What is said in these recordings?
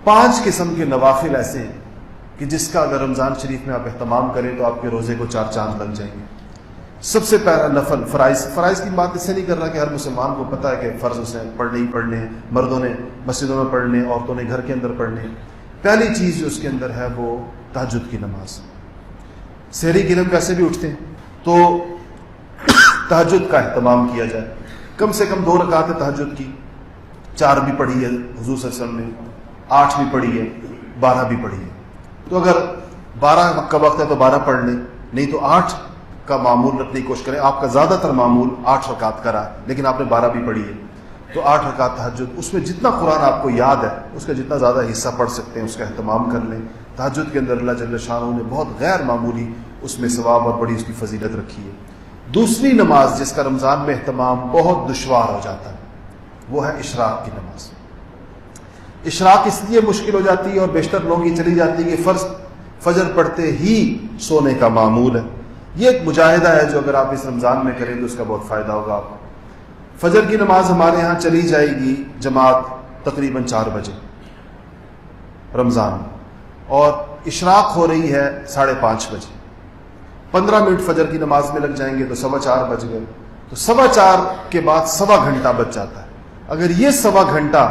5 قسم کے نوافل ایسے ہیں کہ جس کا اگر رمضان شریف میں آپ اہتمام کریں تو آپ کے روزے کو 4 چاند لگ جائیں گے۔ سب سے پہلا نفل فرائض کی بات اس سے نہیں کر رہا کہ ہر مسلمان کو پتہ ہے کہ فرض اسے پڑھنے ہی پڑھنے ہیں، مردوں نے مسجدوں میں پڑھنے، عورتوں نے گھر کے اندر پڑھنے۔ پہلی چیز جو اس کے اندر ہے وہ تہجد کی نماز۔ سحری کے دن ویسے بھی اٹھتے ہیں تو تہجد کا اہتمام کیا جائے، کم سے کم 2 رکعت تہجد کی، 4 بھی پڑھی ہے حضور صلی اللہ علیہ وسلم نے، 8 بھی پڑھی ہے، 12 بھی پڑھی ہے۔ تو اگر 12 کا وقت ہے تو 12 پڑھ لیں، نہیں تو 8 کا معمول رکھنے کی کوشش کریں۔ آپ کا زیادہ تر معمول 8 رکعت کا رہا ہے، لیکن آپ نے 12 بھی پڑھی ہے تو 8 رکعت تہجد، اس میں جتنا قرآن آپ کو یاد ہے اس کا جتنا زیادہ حصہ پڑھ سکتے ہیں اس کا اہتمام کر لیں۔ تہجد کے اندر اللہ جل شانہ نے بہت غیر معمولی اس میں ثواب اور بڑی اس کی فضیلت رکھی ہے۔ دوسری نماز جس کا رمضان میں اہتمام بہت دشوار ہو جاتا ہے وہ ہے اشراق کی نماز۔ اشراق اس لیے مشکل ہو جاتی ہے اور بیشتر لوگ یہ چلی جاتی ہے کہ فجر پڑھتے ہی سونے کا معمول ہے۔ یہ ایک مجاہدہ ہے جو اگر آپ اس رمضان میں کریں تو اس کا بہت فائدہ ہوگا آپ کو۔ فجر کی نماز ہمارے ہاں چلی جائے گی جماعت تقریباً 4 بجے رمضان میں، اور اشراق ہو رہی ہے 5:30 بجے۔ 15 منٹ فجر کی نماز میں لگ جائیں گے تو 4:15 بج گئے، تو 4:15 کے بعد 1.25 گھنٹہ بچ جاتا ہے۔ اگر یہ 1.25 گھنٹہ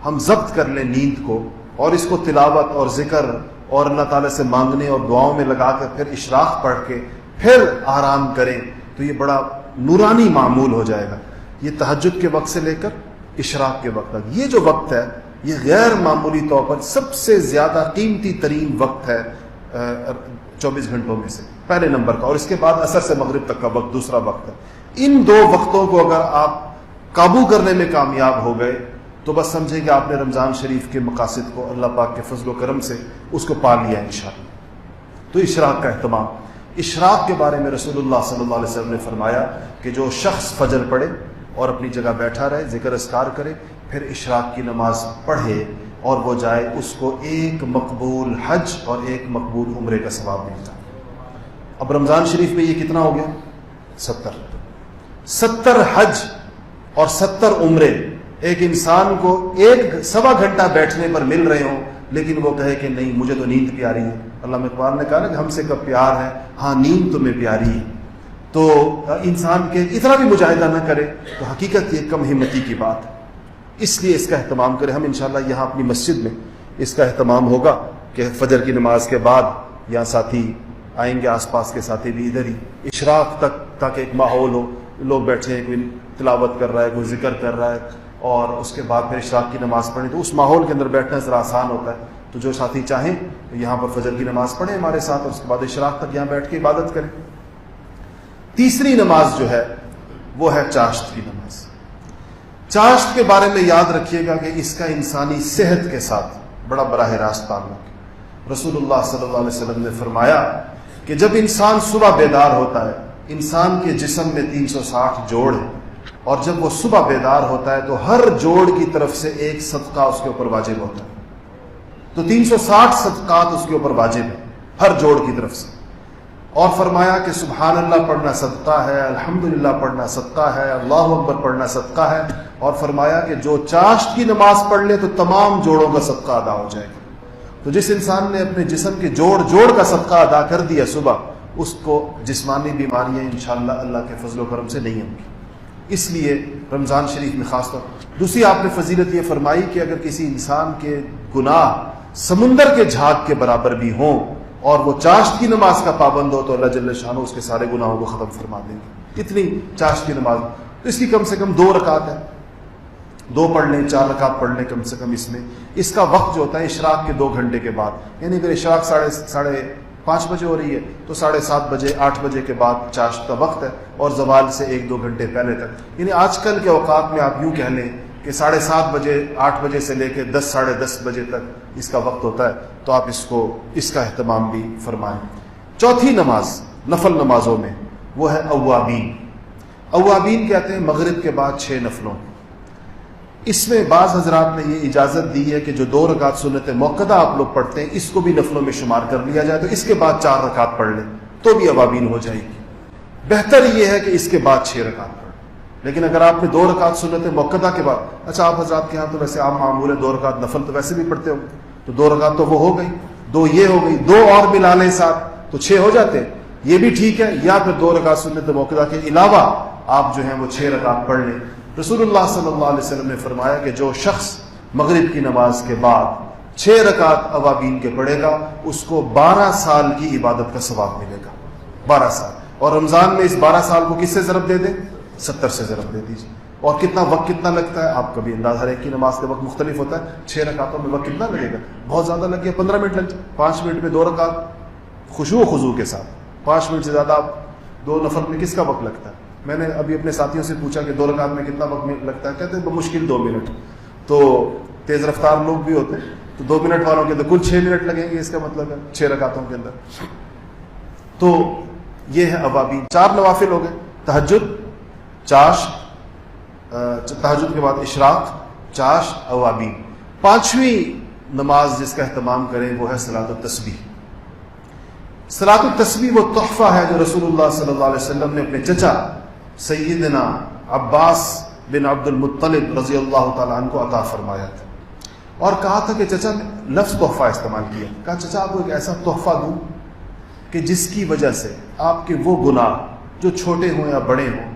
ہم ضبط کر لیں نیند کو اور اس کو تلاوت اور ذکر اور اللہ تعالیٰ سے مانگنے اور دعاؤں میں لگا کر پھر اشراق پڑھ کے پھر آرام کریں تو یہ بڑا نورانی معمول ہو جائے گا۔ یہ تہجد کے وقت سے لے کر اشراق کے وقت تک یہ جو وقت ہے یہ غیر معمولی طور پر سب سے زیادہ قیمتی ترین وقت ہے 24 گھنٹوں میں سے، پہلے نمبر کا، اور اس کے بعد عصر سے مغرب تک کا وقت دوسرا وقت ہے۔ ان 2 وقتوں کو اگر آپ قابو کرنے میں کامیاب ہو گئے تو بس سمجھیں کہ آپ نے رمضان شریف کے مقاصد کو اللہ پاک کے فضل و کرم سے اس کو پا لیا انشاءاللہ۔ تو اشراق کا اہتمام، اشراق کے بارے میں رسول اللہ صلی اللہ علیہ وسلم نے فرمایا کہ جو شخص فجر پڑھے اور اپنی جگہ بیٹھا رہے، ذکر اذکار کرے، پھر اشراق کی نماز پڑھے اور وہ جائے، اس کو 1 مقبول حج اور 1 مقبول عمرے کا ثواب ملتا ہے۔ اب رمضان شریف میں یہ کتنا ہو گیا؟ 70 حج اور 70 عمرے ایک انسان کو 1.25 گھنٹہ بیٹھنے پر مل رہے ہوں، لیکن وہ کہے کہ نہیں مجھے تو نیند پیاری ہے۔ علامہ اقبال نے کہا نا کہ ہم سے کب پیار ہے، ہاں نیند تمہیں پیاری ہے۔ تو انسان کے اتنا بھی مجاہدہ نہ کرے تو حقیقت یہ کم ہمتی کی بات ہے، اس لیے اس کا اہتمام کریں۔ ہم انشاءاللہ یہاں اپنی مسجد میں اس کا اہتمام ہوگا کہ فجر کی نماز کے بعد یہاں ساتھی آئیں گے، آس پاس کے ساتھی بھی ادھر ہی اشراق تک، تاکہ ایک ماحول ہو، لوگ بیٹھے ہیں، کوئی تلاوت کر رہا ہے، کوئی ذکر کر رہا ہے، اور اس کے بعد پھر اشراق کی نماز پڑھیں تو اس ماحول کے اندر بیٹھنا ذرا آسان ہوتا ہے۔ تو جو ساتھی چاہیں تو یہاں پر فجر کی نماز پڑھیں ہمارے ساتھ، اور اس کے بعد اشراق تک یہاں بیٹھ کے عبادت کریں۔ تیسری نماز جو ہے وہ ہے چاشت کی نماز۔ چاشت کے بارے میں یاد رکھیے گا کہ اس کا انسانی صحت کے ساتھ بڑا براہ راست تعلق ہے۔ رسول اللہ صلی اللہ علیہ وسلم نے فرمایا کہ جب انسان صبح بیدار ہوتا ہے، انسان کے جسم میں 360 جوڑ ہیں، اور جب وہ صبح بیدار ہوتا ہے تو ہر جوڑ کی طرف سے 1 صدقہ اس کے اوپر واجب ہوتا ہے، تو 360 صدقات اس کے اوپر واجب ہیں ہر جوڑ کی طرف سے۔ اور فرمایا کہ سبحان اللہ پڑھنا صدقہ ہے، الحمدللہ پڑھنا صدقہ ہے، اللہ اکبر پڑھنا صدقہ ہے، اور فرمایا کہ جو چاشت کی نماز پڑھ لے تو تمام جوڑوں کا صدقہ ادا ہو جائے گا۔ تو جس انسان نے اپنے جسم کے جوڑ کا صدقہ ادا کر دیا صبح، اس کو جسمانی بیماریاں انشاءاللہ اللہ کے فضل و کرم سے نہیں ہوں گی۔ اس لیے رمضان شریف میں خاص طور دوسری آپ نے فضیلت یہ فرمائی کہ اگر کسی انسان کے گناہ سمندر کے جھاگ کے برابر بھی ہوں اور وہ چاشت کی نماز کا پابند ہو تو اللہ جل شانہ اس کے سارے گناہوں کو ختم فرما دیں گے۔ اتنی چاشت کی نماز، تو اس کی کم سے کم 2 رکعت ہے، 2 پڑھ لیں، 4 رکعت پڑھ لیں کم سے کم۔ اس میں اس کا وقت جو ہوتا ہے اشراق کے 2 گھنٹے کے بعد، یعنی اگر اشراق 5:30 بجے ہو رہی ہے تو 7:30 بجے 8 بجے کے بعد چاشت کا وقت ہے، اور زوال سے 1-2 گھنٹے پہلے تک، یعنی آج کل کے اوقات میں آپ یوں کہہ لیں کہ 7:30 بجے 8 بجے سے لے کے 10 ساڑھے 10 بجے تک اس کا وقت ہوتا ہے، تو آپ اس کا اہتمام بھی فرمائیں۔ چوتھی نماز نفل نمازوں میں وہ ہے اوابین۔ اوابین کہتے ہیں مغرب کے بعد 6 نفلوں۔ اس میں بعض حضرات نے یہ اجازت دی ہے کہ جو 2 رکعت سنت موقدہ آپ لوگ پڑھتے ہیں اس کو بھی نفلوں میں شمار کر لیا جائے، تو اس کے بعد 4 رکعت پڑھ لیں تو بھی اوابین ہو جائے گی۔ بہتر یہ ہے کہ اس کے بعد 6 رکعت پڑھیں، لیکن اگر آپ نے 2 رکعت سنت موقدہ کے بعد، اچھا آپ حضرات کے ہاں تو ویسے عام معمول ہے 2 رکعت نفل تو ویسے بھی پڑھتے ہوں، تو 2 رکعت تو وہ ہو گئی، 2 یہ ہو گئی، 2 اور ملا لیں ساتھ تو 6 ہو جاتے، یہ بھی ٹھیک ہے، یا پھر 2 رکعت سنت موقع کے علاوہ آپ جو ہیں وہ 6 رکعت پڑھ لیں۔ رسول اللہ صلی اللہ علیہ وسلم نے فرمایا کہ جو شخص مغرب کی نماز کے بعد 6 رکعت اوابین کے پڑھے گا اس کو 12 سال کی عبادت کا ثواب ملے گا، 12 سال۔ اور رمضان میں اس 12 سال کو کس سے ضرب دے دیں؟ 70 سے ضرب دے دیجیے۔ اور کتنا وقت کتنا لگتا ہے آپ کبھی اندازہ، ہر ایک کی نماز کے وقت مختلف ہوتا ہے، 6 رکعتوں میں وقت کتنا لگے گا؟ بہت زیادہ لگ گیا، 15 منٹ لگ جائے، 5 منٹ میں 2 رکعت خشوع و خضوع کے ساتھ، 5 منٹ سے زیادہ آپ 2 نفل میں کس کا وقت لگتا ہے؟ میں نے ابھی اپنے ساتھیوں سے پوچھا کہ 2 رکعت میں کتنا وقت لگتا ہے، کہتے ہیں بمشکل 2 منٹ۔ تو تیز رفتار لوگ بھی ہوتے ہیں تو 2 منٹ والوں کے اندر کل 6 منٹ لگیں گے، اس کا مطلب ہے 6 رکعتوں کے اندر۔ تو یہ ہے اوابین۔ 4 نوافل ہو گئے، تہجد، چاش، تہجد کے بعد اشراق، چاش، اوابین۔ 5ویں نماز جس کا اہتمام کریں وہ ہے صلاۃ التسبیح۔ صلاۃ التسبیح وہ تحفہ ہے جو رسول اللہ صلی اللہ علیہ وسلم نے اپنے چچا سیدنا عباس بن عبد المطلب رضی اللہ تعالیٰ عنہ کو عطا فرمایا تھا، اور کہا تھا کہ چچا نے لفظ تحفہ استعمال کیا، کہا چچا آپ کو ایک ایسا تحفہ دوں کہ جس کی وجہ سے آپ کے وہ گناہ جو چھوٹے ہوں یا بڑے ہوں،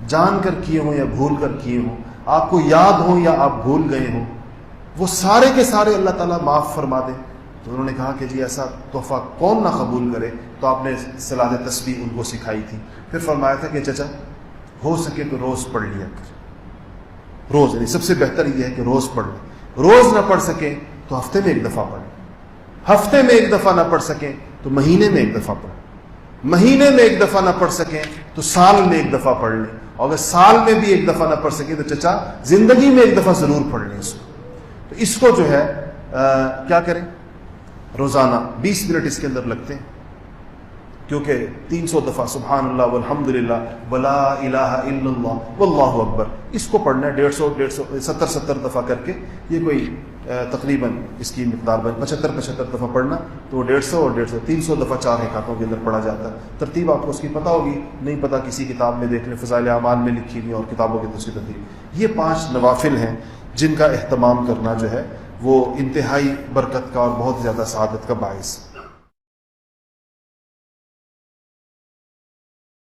جان کر کیے ہوں یا بھول کر کیے ہوں، آپ کو یاد ہوں یا آپ بھول گئے ہوں، وہ سارے کے سارے اللہ تعالیٰ معاف فرما دیں۔ تو انہوں نے کہا کہ جی ایسا تحفہ کون نہ قبول کرے، تو آپ نے صلاۃ تسبیح ان کو سکھائی تھی۔ پھر فرمایا تھا کہ چچا ہو سکے تو روز پڑھ لیا کر، روز، یعنی سب سے بہتر یہ ہے کہ روز پڑھ لیں، روز نہ پڑھ سکیں تو ہفتے میں 1 دفعہ پڑھیں، ہفتے میں 1 دفعہ نہ پڑھ سکیں تو مہینے میں 1 دفعہ پڑھیں، مہینے میں 1 دفعہ نہ پڑھ سکیں تو سال میں 1 دفعہ پڑھ لیں، اور اگر سال میں بھی 1 دفعہ نہ پڑھ سکیں تو چچا زندگی میں 1 دفعہ ضرور پڑھ لیں اس کو۔ تو اس کو جو ہے کیا کریں، روزانہ 20 منٹ اس کے اندر لگتے ہیں، کیونکہ 300 دفعہ سبحان اللہ والحمدللہ ولا الہ الا اللہ واللہ اکبر، اس کو پڑھنا ہے 150 70 دفعہ کر کے، یہ کوئی تقریباً اس کی مقدار بن 75 دفعہ پڑھنا، تو 150 اور 150 300 دفعہ 4 رکعتوں کے اندر پڑھا جاتا ہے۔ ترتیب آپ کو اس کی پتہ ہوگی، نہیں پتہ کسی کتاب میں دیکھ لیں، فضائل اعمال میں لکھی ہوئی اور کتابوں کی دوسری ترتیب۔ یہ 5 نوافل ہیں جن کا اہتمام کرنا جو ہے وہ انتہائی برکت کا اور بہت زیادہ سعادت کا باعث ہے۔